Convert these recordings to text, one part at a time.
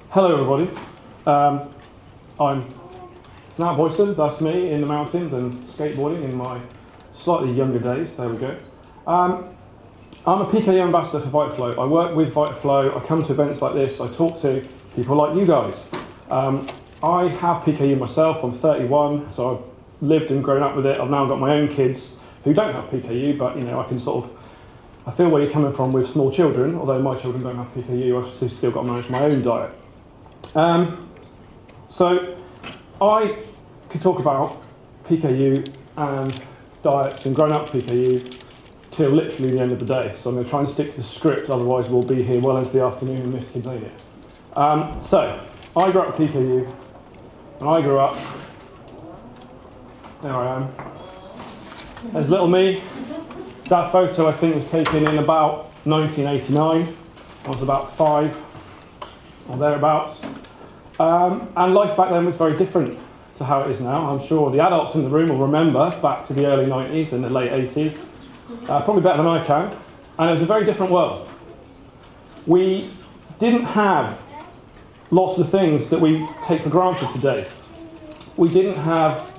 Hello everybody, I'm NatBoyson, that's me in the mountains and skateboarding in my slightly younger days, there we go. I'm a PKU ambassador for Vitaflow. I work with Vitaflow, I come to events like this, I talk to people like you guys. I have PKU myself, I'm 31, so I've lived and grown up with it. I've now got my own kids who don't have PKU, but I can I feel where you're coming from with small children, although my children don't have PKU, I've still got to manage my own diet. So I could talk about PKU and diets and grown-up PKU till literally the end of the day. So I'm going to try and stick to the script, otherwise we'll be here well into the afternoon and miss kids ain't it. So I grew up with PKU, and I grew up, there I am, there's little me. That photo I think was taken in about 1989. I was about 5 or thereabouts. And life back then was very different to how it is now. I'm sure the adults in the room will remember back to the early 90s and the late 80s. Probably better than I can. And it was a very different world. We didn't have lots of the things that we take for granted today. We didn't have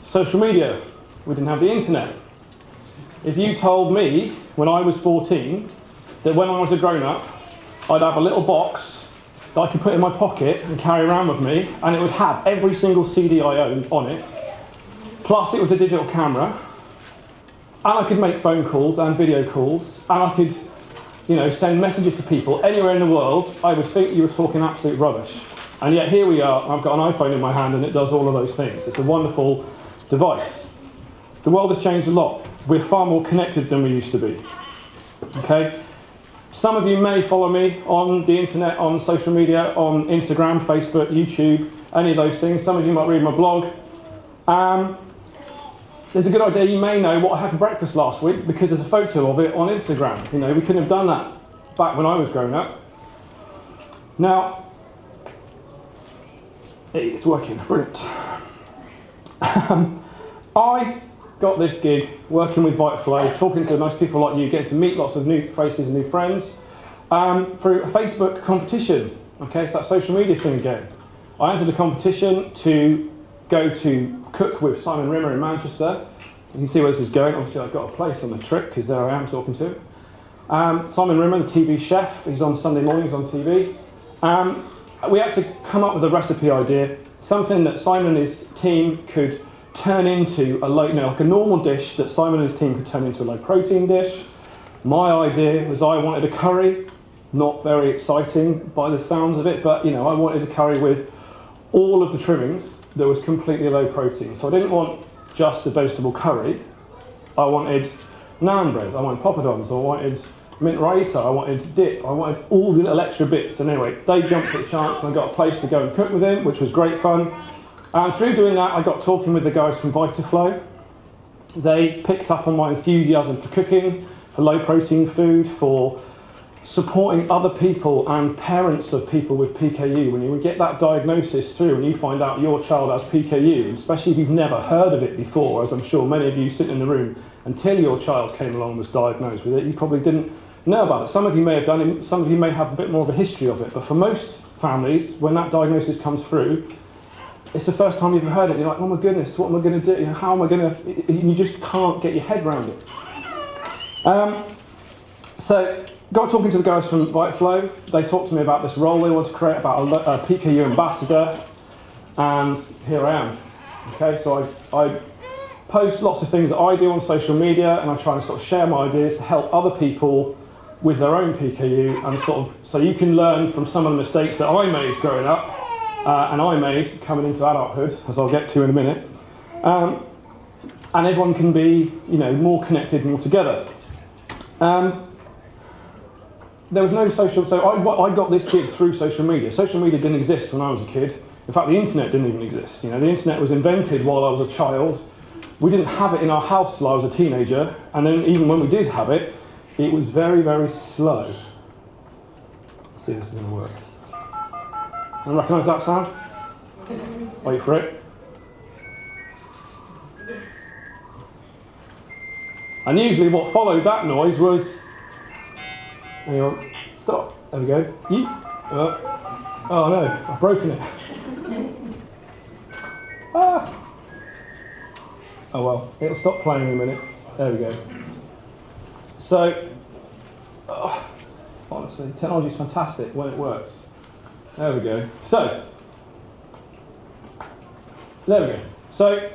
social media. We didn't have the internet. If you told me when I was 14 that when I was a grown-up I'd have a little box that I could put in my pocket and carry around with me, and it would have every single CD I owned on it, plus it was a digital camera, and I could make phone calls and video calls, and I could send messages to people anywhere in the world, I would think you were talking absolute rubbish. And yet here we are, I've got an iPhone in my hand and it does all of those things. It's a wonderful device. The world has changed a lot. We're far more connected than we used to be. Okay? Some of you may follow me on the internet, on social media, on Instagram, Facebook, YouTube, any of those things. Some of you might read my blog. There's a good idea you may know what I had for breakfast last week because there's a photo of it on Instagram. We couldn't have done that back when I was growing up. Now, it's working, brilliant. I got this gig working with Vitaflow, talking to nice people like you, getting to meet lots of new faces and new friends through a Facebook competition. Okay, so that social media thing again. I entered a competition to go to cook with Simon Rimmer in Manchester. You can see where this is going. Obviously I've got a place on the trip because there I am talking to him. Simon Rimmer, the TV chef, he's on Sunday mornings on TV. We had to come up with a recipe idea, something that Simon and his team could turn into like a normal dish that Simon and his team could turn into a low protein dish. My idea was I wanted a curry, not very exciting by the sounds of it, but I wanted a curry with all of the trimmings that was completely low protein. So I didn't want just a vegetable curry. I wanted naan bread, I wanted poppadoms, I wanted mint raita, I wanted dip, I wanted all the little extra bits. And anyway, they jumped at the chance and I got a place to go and cook with him, which was great fun. And through doing that, I got talking with the guys from Vitaflow. They picked up on my enthusiasm for cooking, for low protein food, for supporting other people and parents of people with PKU. When you get that diagnosis through and you find out your child has PKU, especially if you've never heard of it before, as I'm sure many of you sitting in the room, until your child came along and was diagnosed with it, you probably didn't know about it. Some of you may have done it, some of you may have a bit more of a history of it, but for most families, when that diagnosis comes through, it's the first time you've ever heard it. You're like, oh my goodness, what am I going to do? How am I going to... You just can't get your head around it. So, got talking to the guys from Vitaflow. They talked to me about this role they want to create, about a PKU ambassador, and here I am. Okay, so I post lots of things that I do on social media, and I try and sort of share my ideas to help other people with their own PKU, and so you can learn from some of the mistakes that I made growing up. And I made coming into adulthood, as I'll get to in a minute, and everyone can be, more connected, more together. There was no social, so I got this gig through social media. Social media didn't exist when I was a kid. In fact, the internet didn't even exist. The internet was invented while I was a child. We didn't have it in our house till I was a teenager, and then even when we did have it, it was very, very slow. Let's see if this is going to work. And recognise that sound? Wait for it. And usually what followed that noise was Hang on. Stop. There we go. Oh no, I've broken it. Ah. Oh well, it'll stop playing in a minute. There we go. So, honestly, technology is fantastic when it works. There we go. So, there we go. So,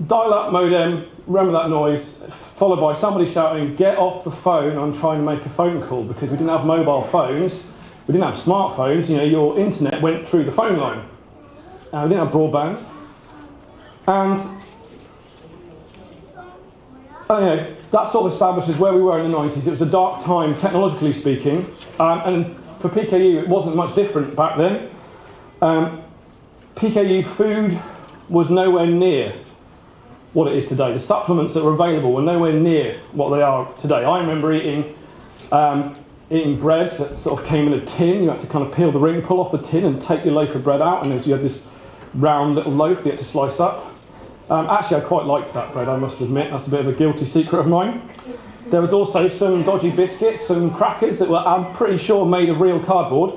dial-up modem, remember that noise, followed by somebody shouting, "Get off the phone, I'm trying to make a phone call," because we didn't have mobile phones, we didn't have smartphones, your internet went through the phone line. We didn't have broadband. And that sort of establishes where we were in the 90s. It was a dark time, technologically speaking, and for PKU it wasn't much different back then. PKU food was nowhere near what it is today. The supplements that were available were nowhere near what they are today. I remember eating bread that sort of came in a tin. You had to kind of peel the ring, pull off the tin and take your loaf of bread out, and you had this round little loaf you had to slice up. Actually, I quite liked that bread, I must admit. That's a bit of a guilty secret of mine. There was also some dodgy biscuits, some crackers that were, I'm pretty sure, made of real cardboard.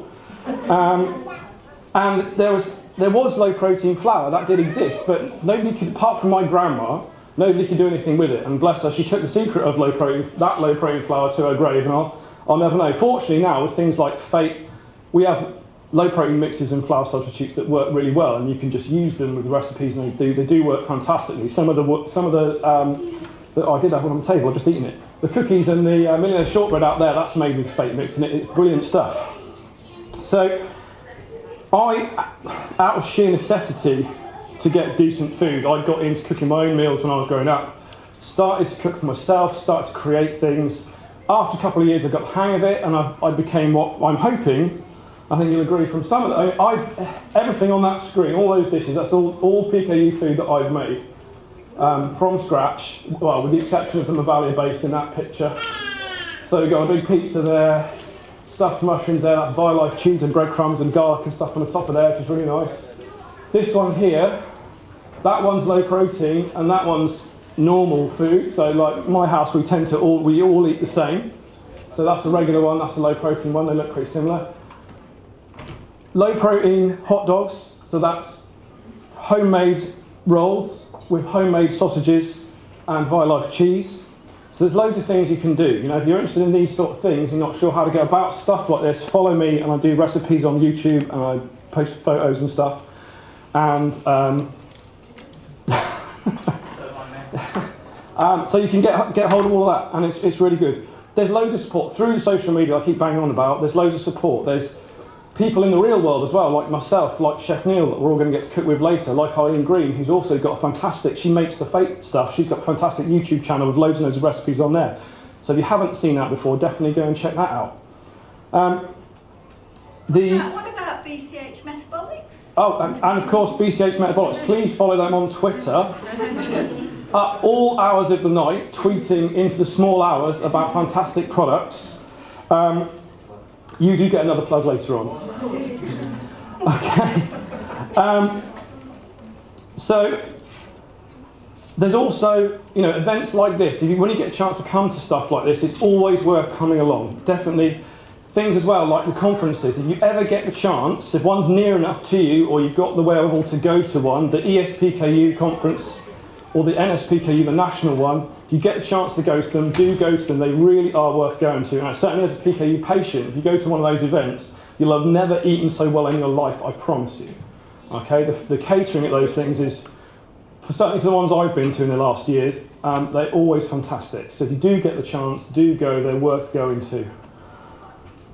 And there was low protein flour, that did exist, but nobody could, apart from my grandma, nobody could do anything with it. And bless her, she took the secret of low protein flour to her grave, and I'll never know. Fortunately now, with things like Fate, we have low protein mixes and flour substitutes that work really well, and you can just use them with the recipes, and they do work fantastically. Some of the that I did have one on the table, I've just eaten it. The cookies and the millionaire shortbread out there, that's made with Fate mix, and it's brilliant stuff. So I, out of sheer necessity to get decent food, I got into cooking my own meals when I was growing up. Started to cook for myself, started to create things. After a couple of years I got the hang of it, and I became what I'm hoping, I think you'll agree, from some of the, everything on that screen, all those dishes, that's all PKU food that I've made from scratch, well, with the exception of the Mavalia base in that picture. So we've got a big pizza there, stuffed mushrooms there, that's Violife cheese and breadcrumbs and garlic and stuff on the top of there, which is really nice. This one here, that one's low protein and that one's normal food. So like my house, we all eat the same. So that's a regular one, that's a low protein one, they look pretty similar. Low protein hot dogs, so that's homemade rolls with homemade sausages and Violife cheese. So there's loads of things you can do. If you're interested in these sort of things, you're not sure how to go about stuff like this, follow me, and I do recipes on YouTube and I post photos and stuff. And so you can get hold of all of that, and it's really good. There's loads of support through social media. I keep banging on about. There's loads of support. There's people in the real world as well, like myself, like Chef Neil, that we're all going to get to cook with later, like Eileen Green, who's also got a fantastic, she makes the Fate stuff, she's got a fantastic YouTube channel with loads and loads of recipes on there. So if you haven't seen that before, definitely go and check that out. What about BCH Metabolics? Oh, and of course BCH Metabolics, please follow them on Twitter. At all hours of the night, tweeting into the small hours about fantastic products. You do get another plug later on. Okay. So there's also, events like this. When you get a chance to come to stuff like this, it's always worth coming along. Definitely things as well, like the conferences. If you ever get the chance, if one's near enough to you, or you've got the wherewithal to go to one, the ESPKU conference or the NSPKU, the national one, if you get a chance to go to them, do go to them. They really are worth going to. And certainly as a PKU patient, if you go to one of those events, you'll have never eaten so well in your life, I promise you. Okay, the catering at those things is, for certainly to the ones I've been to in the last years, they're always fantastic. So if you do get the chance, do go, they're worth going to.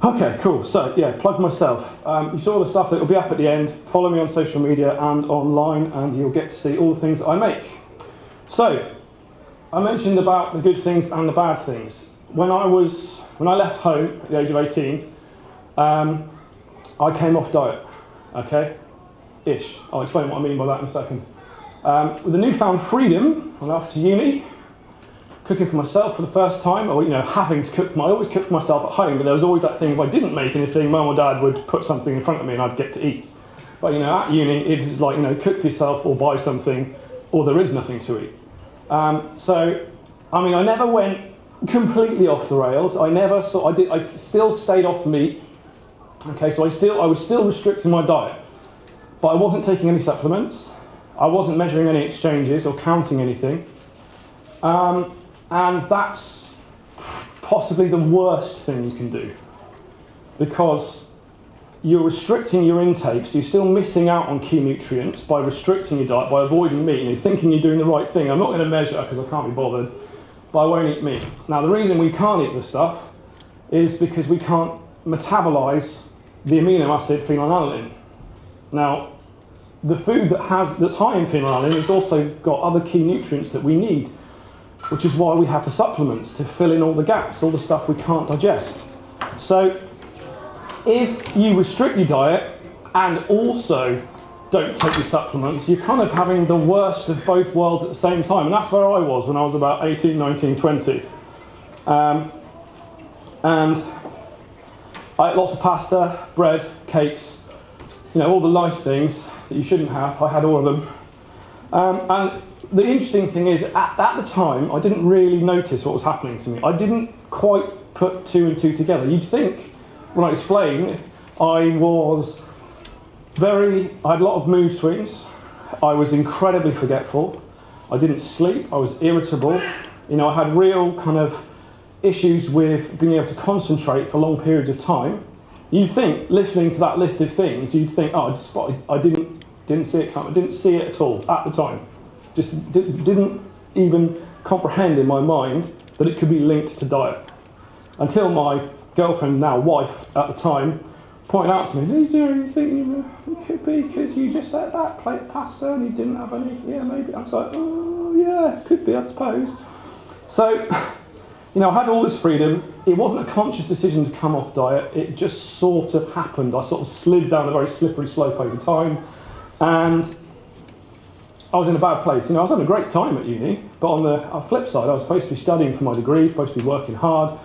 Okay, cool. So yeah, plug myself. You saw the stuff that will be up at the end. Follow me on social media and online, and you'll get to see all the things that I make. So, I mentioned about the good things and the bad things. When I left home at the age of 18, I came off diet, okay? Ish. I'll explain what I mean by that in a second. With the newfound freedom, I went off to uni, cooking for myself for the first time, or having to cook I always cooked for myself at home, but there was always that thing, if I didn't make anything, mum or dad would put something in front of me and I'd get to eat. But at uni, it was like, cook for yourself or buy something, or there is nothing to eat. I never went completely off the rails. I still stayed off meat. Okay, so I was still restricting my diet, but I wasn't taking any supplements. I wasn't measuring any exchanges or counting anything. And that's possibly the worst thing you can do, because you're restricting your intake, so you're still missing out on key nutrients by restricting your diet, by avoiding meat. You're thinking you're doing the right thing. I'm not going to measure because I can't be bothered, but I won't eat meat. Now, the reason we can't eat this stuff is because we can't metabolize the amino acid phenylalanine. Now, the food that's high in phenylalanine has also got other key nutrients that we need, which is why we have the supplements to fill in all the gaps, all the stuff we can't digest. So if you restrict your diet and also don't take your supplements, you're kind of having the worst of both worlds at the same time. And that's where I was when I was about 18, 19, 20. And I ate lots of pasta, bread, cakes, all the nice things that you shouldn't have. I had all of them. And the interesting thing is, at the time, I didn't really notice what was happening to me. I didn't quite put two and two together. You'd think, when I explain, I had a lot of mood swings. I was incredibly forgetful. I didn't sleep. I was irritable. I had real kind of issues with being able to concentrate for long periods of time. You'd think, listening to that list of things, you'd think, I didn't see it coming. I didn't see it at all at the time. Just didn't even comprehend in my mind that it could be linked to diet. Until my girlfriend, now wife at the time, pointed out to me, do you think it could be because you just ate that plate of pasta and you didn't have any? Yeah, maybe. I was like, oh yeah, could be, I suppose. So, I had all this freedom. It wasn't a conscious decision to come off diet. It just sort of happened. I sort of slid down a very slippery slope over time, and I was in a bad place. I was having a great time at uni, but on the flip side, I was supposed to be studying for my degree, supposed to be working hard,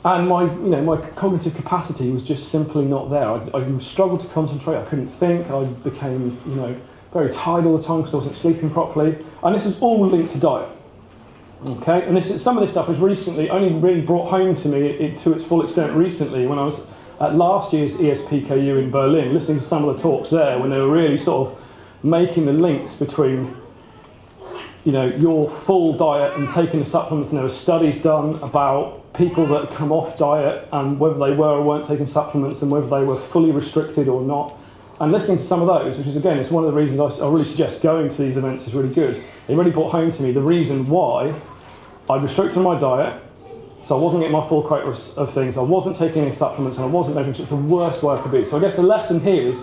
and my cognitive capacity was just simply not there. I struggled to concentrate. I couldn't think. I became, very tired all the time because I wasn't sleeping properly, and this is all linked to diet. Okay, and some of this stuff was only really brought home to me to its full extent recently when I was at last year's PKU in Berlin, listening to some of the talks there when they were really sort of making the links between, your full diet and taking the supplements. And there were studies done about people that come off diet and whether they were or weren't taking supplements and whether they were fully restricted or not. And listening to some of those, which is again, it's one of the reasons I really suggest going to these events, is really good. It really brought home to me the reason why I restricted my diet, so I wasn't getting my full quota of things, I wasn't taking any supplements, and I wasn't making it the worst way I could be. So I guess the lesson here is,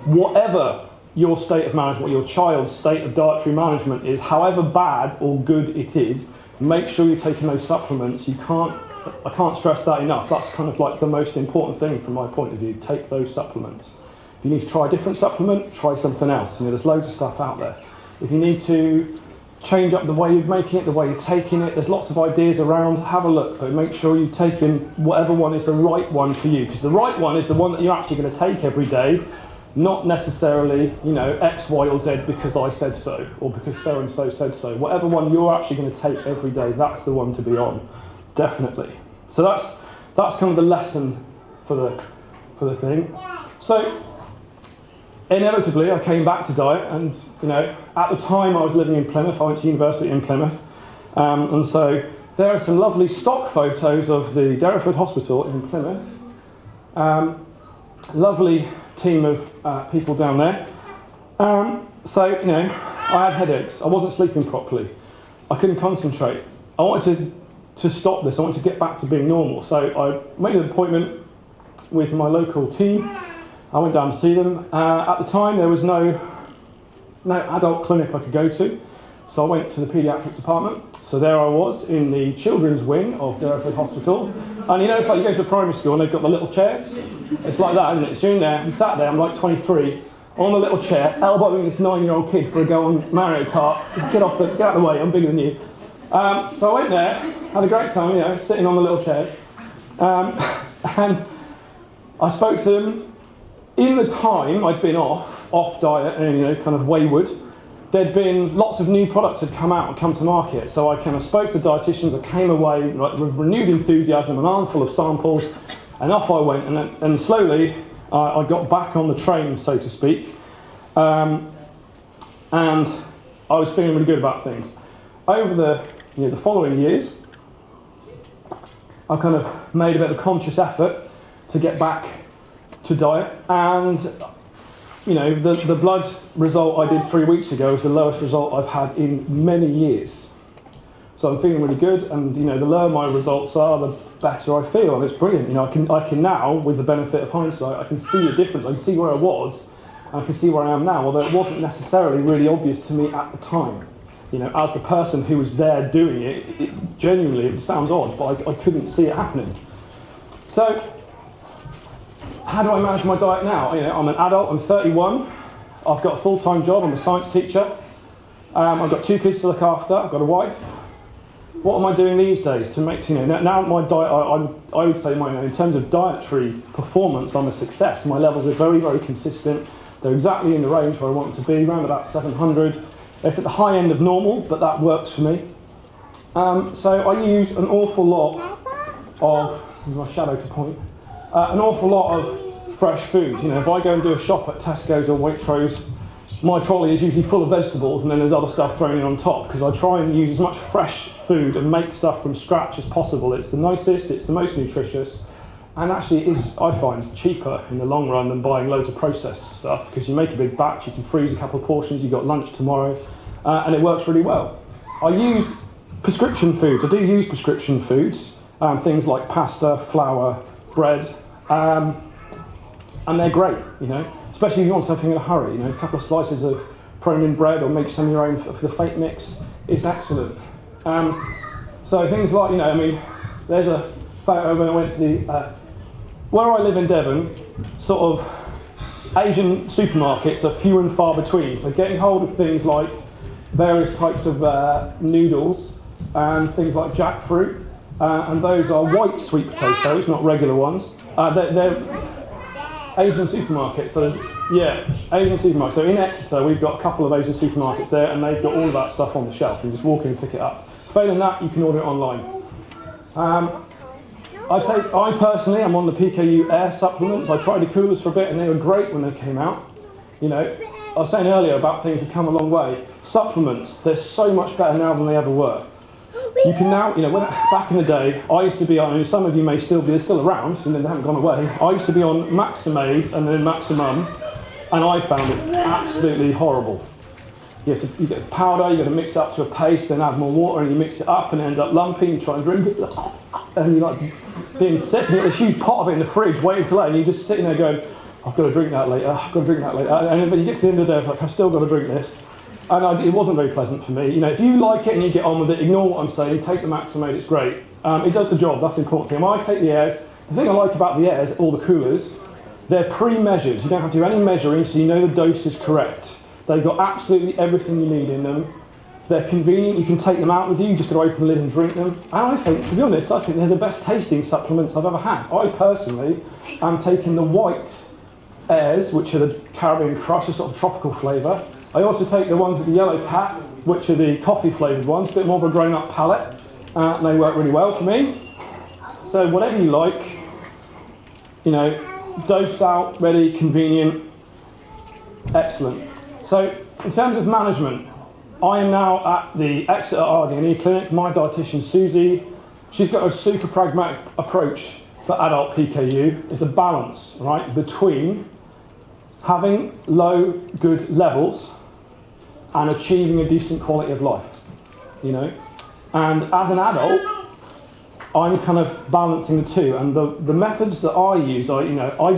whatever your state of management, your child's state of dietary management is, however bad or good it is, make sure you're taking those supplements. I can't stress that enough. That's kind of like the most important thing from my point of view. Take those supplements. If you need to try a different supplement, try something else. There's loads of stuff out there. If you need to change up the way you're making it, the way you're taking it, there's lots of ideas around. Have a look, but make sure you've taken whatever one is the right one for you, because the right one is the one that you're actually going to take every day, not necessarily, X, Y, or Z because I said so, or because so-and-so said so. Whatever one you're actually going to take every day, that's the one to be on, definitely. So that's kind of the lesson for the thing. So inevitably, I came back to diet, and at the time I was living in Plymouth. I went to university in Plymouth, and so there are some lovely stock photos of the Derriford Hospital in Plymouth. Lovely team of people down there. So I had headaches. I wasn't sleeping properly. I couldn't concentrate. I wanted to stop this. I wanted to get back to being normal. So I made an appointment with my local team. I went down to see them. At the time, there was no adult clinic I could go to, so I went to the paediatrics department. So there I was in the children's wing of Derriford Hospital. And it's like you go to a primary school and they've got the little chairs. It's like that, isn't it? So you're in there, I'm sat there, I'm like 23, on the little chair, elbowing this 9-year-old kid for a go on Mario Kart. Get out of the way, I'm bigger than you. So I went there, had a great time, sitting on the little chairs. And I spoke to them. In the time I'd been off diet and kind of wayward, there'd been lots of new products had come out and come to market. So I kind of spoke to the dietitians. I came away with renewed enthusiasm, an armful of samples, and off I went. And slowly, I got back on the train, so to speak, and I was feeling really good about things. Over the following years, I kind of made a bit of a conscious effort to get back to diet, and the blood result I did 3 weeks ago was the lowest result I've had in many years. So I'm feeling really good, and the lower my results are, the better I feel, and it's brilliant. I can now, with the benefit of hindsight, I can see the difference. I can see where I was, and I can see where I am now, although it wasn't necessarily really obvious to me at the time. As the person who was there doing it, genuinely, it sounds odd, but I couldn't see it happening. So, how do I manage my diet now? I'm an adult, I'm 31, I've got a full-time job, I'm a science teacher, I've got 2 kids to look after, I've got a wife. What am I doing these days to make, now my diet, I would say in terms of dietary performance, I'm a success. My levels are very, very consistent. They're exactly in the range where I want them to be, around about 700. It's at the high end of normal, but that works for me. So I use an awful lot of, my shadow to point, an awful lot of fresh food. If I go and do a shop at Tesco's or Waitrose, my trolley is usually full of vegetables, and then there's other stuff thrown in on top, because I try and use as much fresh food and make stuff from scratch as possible. It's the nicest, it's the most nutritious, and actually it is, I find, cheaper in the long run than buying loads of processed stuff, because you make a big batch, you can freeze a couple of portions, you've got lunch tomorrow, and it works really well. I use prescription foods. I do use prescription foods, things like pasta, flour, bread, and they're great, especially if you want something in a hurry. A couple of slices of Promin bread, or make some of your own for the fake mix, is excellent. So things like, there's a photo when I went to the, where I live in Devon, sort of Asian supermarkets are few and far between. So getting hold of things like various types of noodles and things like jackfruit, and those are white sweet potatoes, not regular ones. They're Asian supermarkets. So Asian supermarkets. So in Exeter, we've got a couple of Asian supermarkets there, and they've got all of that stuff on the shelf. You just walk in and pick it up. Failing that, you can order it online. I personally am on the PKU Air supplements. I tried the coolers for a bit, and they were great when they came out. I was saying earlier about things that come a long way. Supplements, they're so much better now than they ever were. You can now, back in the day, I used to be on, some of you may still be, they're still around, and they haven't gone away. I used to be on Maximade and then Maximum, and I found it absolutely horrible. You get powder, you got to mix it up to a paste, then add more water, and you mix it up and end up lumpy, and try and drink it, and you're being sick, and you get this huge pot of it in the fridge waiting till later, and you're just sitting there going, I've got to drink that later, I've got to drink that later, and then when you get to the end of the day, it's like, I've still got to drink this. And it wasn't very pleasant for me. If you like it and you get on with it, ignore what I'm saying, take the Maximade, it's great. It does the job, that's the important thing. When I take the Airs, the thing I like about the Airs, all the coolers, they're pre-measured. You don't have to do any measuring, so you know the dose is correct. They've got absolutely everything you need in them. They're convenient, you can take them out with you just got to open the lid and drink them. And I think, to be honest, they're the best tasting supplements I've ever had. I personally am taking the white Airs, which are the Caribbean Crush, a sort of tropical flavour. I also take the ones with the yellow cap, which are the coffee flavoured ones, a bit more of a grown-up palate, and they work really well for me. So whatever you like, dosed out, ready, convenient, excellent. So in terms of management, I am now at the Exeter RD&E clinic. My dietitian Susie, she's got a super pragmatic approach for adult PKU. It's a balance, right, between having low, good levels and achieving a decent quality of life, And as an adult, I'm kind of balancing the two. And the methods that I use, I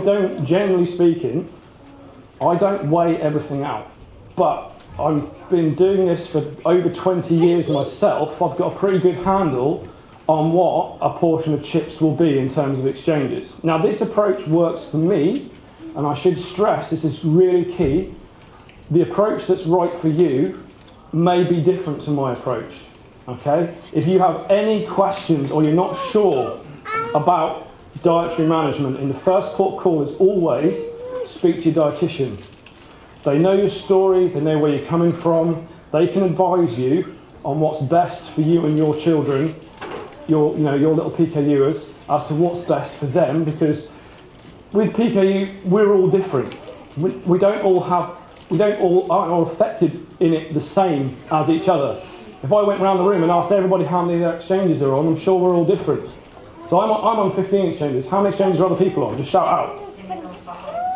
don't, generally speaking, I don't weigh everything out. But I've been doing this for over 20 years myself. I've got a pretty good handle on what a portion of chips will be in terms of exchanges. Now, this approach works for me, and I should stress, this is really key, the approach that's right for you may be different to my approach, okay? If you have any questions or you're not sure about dietary management, in the first port of call is always speak to your dietitian. They know your story, they know where you're coming from, they can advise you on what's best for you and your children, your little PKUers, as to what's best for them, because with PKU, we're all different. We aren't all affected in it the same as each other. If I went around the room and asked everybody how many of their exchanges they're on, I'm sure we're all different. So I'm on 15 exchanges. How many exchanges are other people on? Just shout out.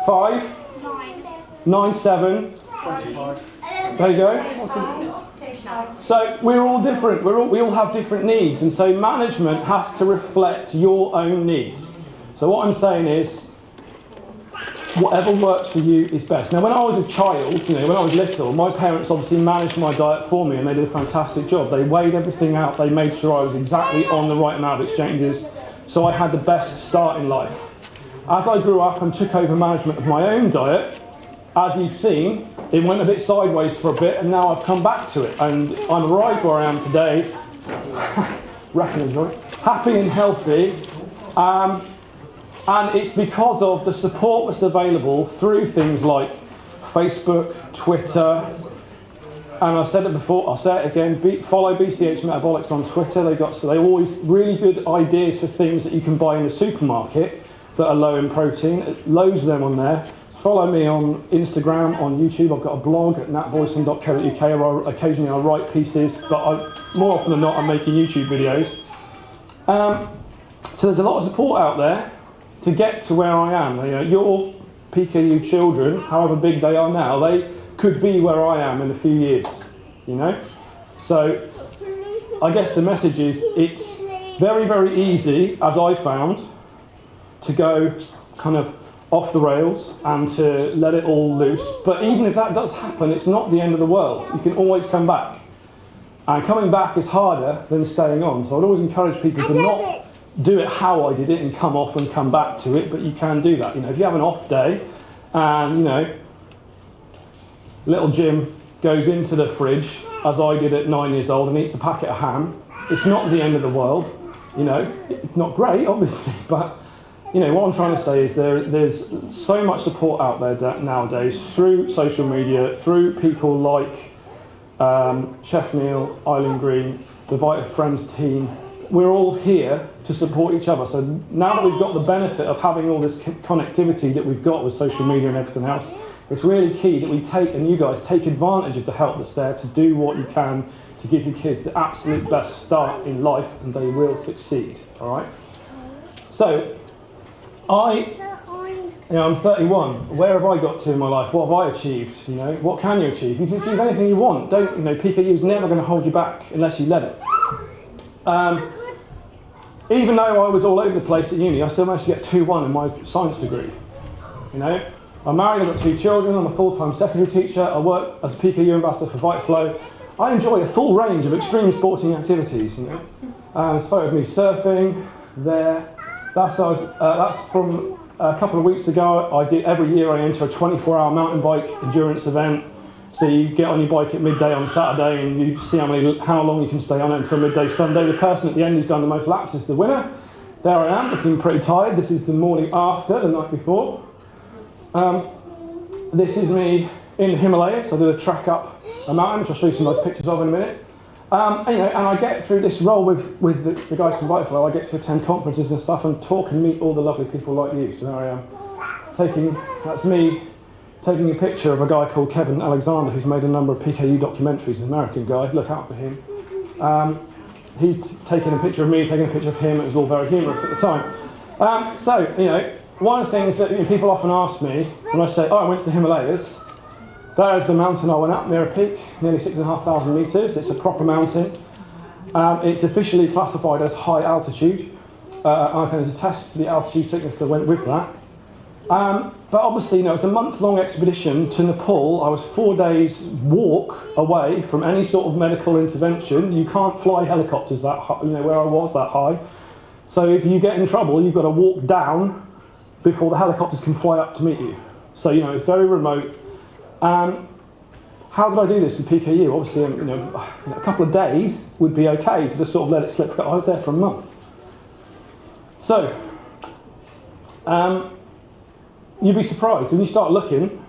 5? 9, 7. 25. There you go. So we're all different. We all have different needs, and so management has to reflect your own needs. So what I'm saying is, whatever works for you is best. Now, when I was a child, when I was little, my parents obviously managed my diet for me, and they did a fantastic job. They weighed everything out. They made sure I was exactly on the right amount of exchanges, so I had the best start in life. As I grew up and took over management of my own diet, as you've seen, it went a bit sideways for a bit, and now I've come back to it, and I'm right where I am today, happy and healthy, and it's because of the support that's available through things like Facebook, Twitter, and I've said it before, I'll say it again, follow BCH Metabolics on Twitter. They always really good ideas for things that you can buy in the supermarket that are low in protein, loads of them on there. Follow me on Instagram, on YouTube. I've got a blog at NatboysonPKU, where occasionally I write pieces, but more often than not I'm making YouTube videos. So there's a lot of support out there to get to where I am. Your PKU children, however big they are now, they could be where I am in a few years, So I guess the message is, it's very, very easy, as I found, to go kind of off the rails and to let it all loose. But even if that does happen, it's not the end of the world. You can always come back. And coming back is harder than staying on. So I'd always encourage people to not do it how I did it and come off and come back to it, but you can do that. If you have an off day and, little Jim goes into the fridge, as I did at 9 years old, and eats a packet of ham, it's not the end of the world. It's not great, obviously, but what I'm trying to say is there's so much support out there nowadays through social media, through people like Chef Neil, Eileen Green, the Vitafriends team. We're all here to support each other. So now that we've got the benefit of having all this connectivity that we've got with social media and everything else, it's really key that we and you guys take advantage of the help that's there to do what you can to give your kids the absolute best start in life, and they will succeed. All right. So I'm 31. Where have I got to in my life? What have I achieved? What can you achieve? You can achieve anything you want. PKU is never going to hold you back unless you let it. Even though I was all over the place at uni, I still managed to get 2-1 in my science degree. I'm married, I've got 2 children, I'm a full-time secondary teacher, I work as a PKU ambassador for Vitaflow. I enjoy a full range of extreme sporting activities. There's a photo of me surfing there. That's from a couple of weeks ago. Every year I enter a 24-hour mountain bike endurance event. So you get on your bike at midday on Saturday and you see how long you can stay on it until midday Sunday. The person at the end who's done the most laps is the winner. There I am, looking pretty tired. This is the morning after, the night before. This is me in the Himalayas. I did a trek up a mountain, which I'll show you some nice pictures of in a minute. And I get through this role with the guys from Vitaflow. I get to attend conferences and stuff and talk and meet all the lovely people like you. So there I am. That's me taking a picture of a guy called Kevin Alexander, who's made a number of PKU documentaries, an American guy. Look out for him. He's taking a picture of me, taking a picture of him. It was all very humorous at the time. One of the things that people often ask me when I say, I went to the Himalayas, there's the mountain I went up, near a peak, nearly 6,500 metres. It's a proper mountain. It's officially classified as high altitude. I can attest to the altitude sickness that went with that. But obviously, it's a month-long expedition to Nepal. I was 4 days walk away from any sort of medical intervention. You can't fly helicopters that high, where I was that high. So if you get in trouble, you've got to walk down before the helicopters can fly up to meet you. So, it's very remote. How did I do this with PKU? Obviously, a couple of days would be okay to just sort of let it slip. I was there for a month. So, you'd be surprised when you start looking.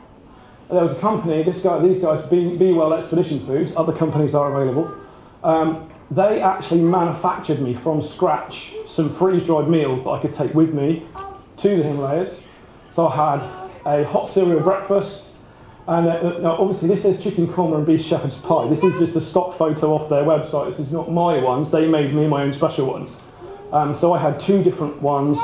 there was a company, these guys, Be Well Expedition Foods, other companies are available. They actually manufactured me from scratch some freeze-dried meals that I could take with me to the Himalayas. So I had a hot cereal breakfast, and now obviously this is chicken korma and beef shepherd's pie. This is just a stock photo off their website. This is not my ones. They made me my own special ones. So I had two different ones.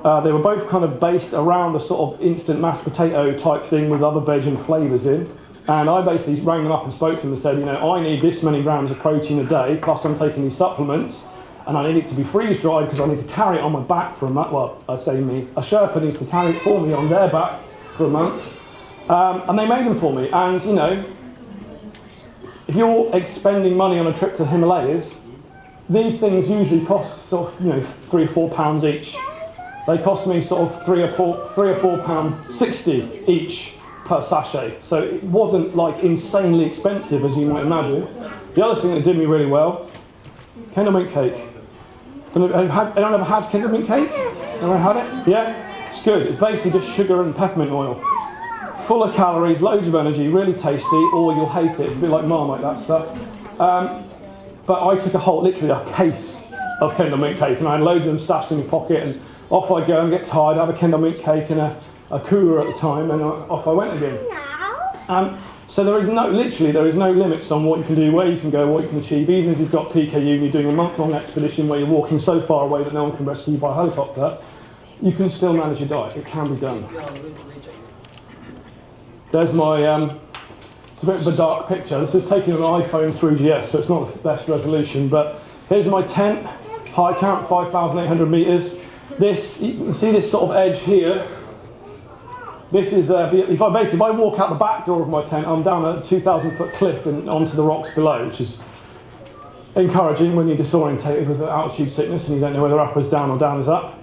They were both kind of based around a sort of instant mashed potato type thing with other veg and flavours in. And I basically rang them up and spoke to them and said, you know, I need this many grams of protein a day, plus I'm taking these supplements, and I need it to be freeze-dried because I need to carry it on my back for a month. Well, I say me, a Sherpa needs to carry it for me on their back for a month. And they made them for me. And, you know, if you're expending money on a trip to the Himalayas, these things usually cost sort of, you know, £3 or £4 each. They cost me sort of £3 or £4.60 each per sachet. So it wasn't like insanely expensive as you might imagine. The other thing that did me really well, Kendal mint cake. Anyone ever had Kendal mint cake? Ever had it? Yeah? It's good. It's basically just sugar and peppermint oil. Full of calories, loads of energy, really tasty, or you'll hate it. It's a bit like Marmite, that stuff. But I took literally a case of Kendal mint cake, and I had loads of them stashed in my pocket, and off I go and get tired, have a Kendal mint cake and a cooler at the time, and off I went again. So there is no limits on what you can do, where you can go, what you can achieve. Even if you've got PKU and you're doing a month-long expedition where you're walking so far away that no one can rescue you by helicopter, you can still manage your diet. It can be done. There's my, it's a bit of a dark picture. This is taken on an iPhone 3GS, so it's not the best resolution, but here's my tent, high count, 5,800 metres. This, you can see this sort of edge here. This is, if I walk out the back door of my tent, I'm down a 2,000-foot cliff and onto the rocks below, which is encouraging when you're disorientated with altitude sickness and you don't know whether up is down or down is up.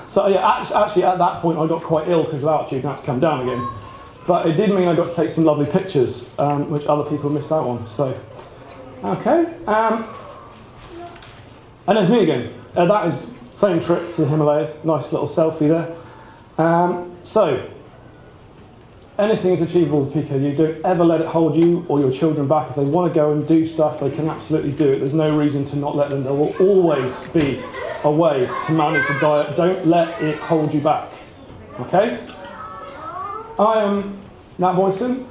So yeah, actually at that point I got quite ill because of altitude and had to come down again. But it did mean I got to take some lovely pictures, which other people missed out on. So, okay. And there's me again. That is same trip to the Himalayas. Nice little selfie there. So, anything is achievable with PKU. Don't ever let it hold you or your children back. If they want to go and do stuff, they can absolutely do it. There's no reason to not let them. There will always be a way to manage the diet. Don't let it hold you back. Okay? I am Nat Boyson.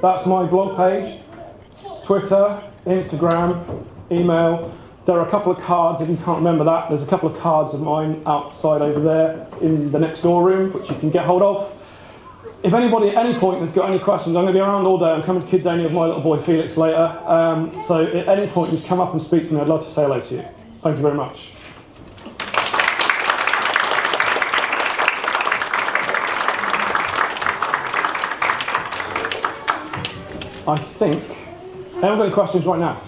That's my blog page, Twitter, Instagram, email. There are a couple of cards, if you can't remember that, there's a couple of cards of mine outside over there in the next door room, which you can get hold of. If anybody at any point has got any questions, I'm going to be around all day. I'm coming to Kids Only with my little boy Felix later. So at any point, just come up and speak to me. I'd love to say hello to you. Thank you very much. I think, anyone got any questions right now?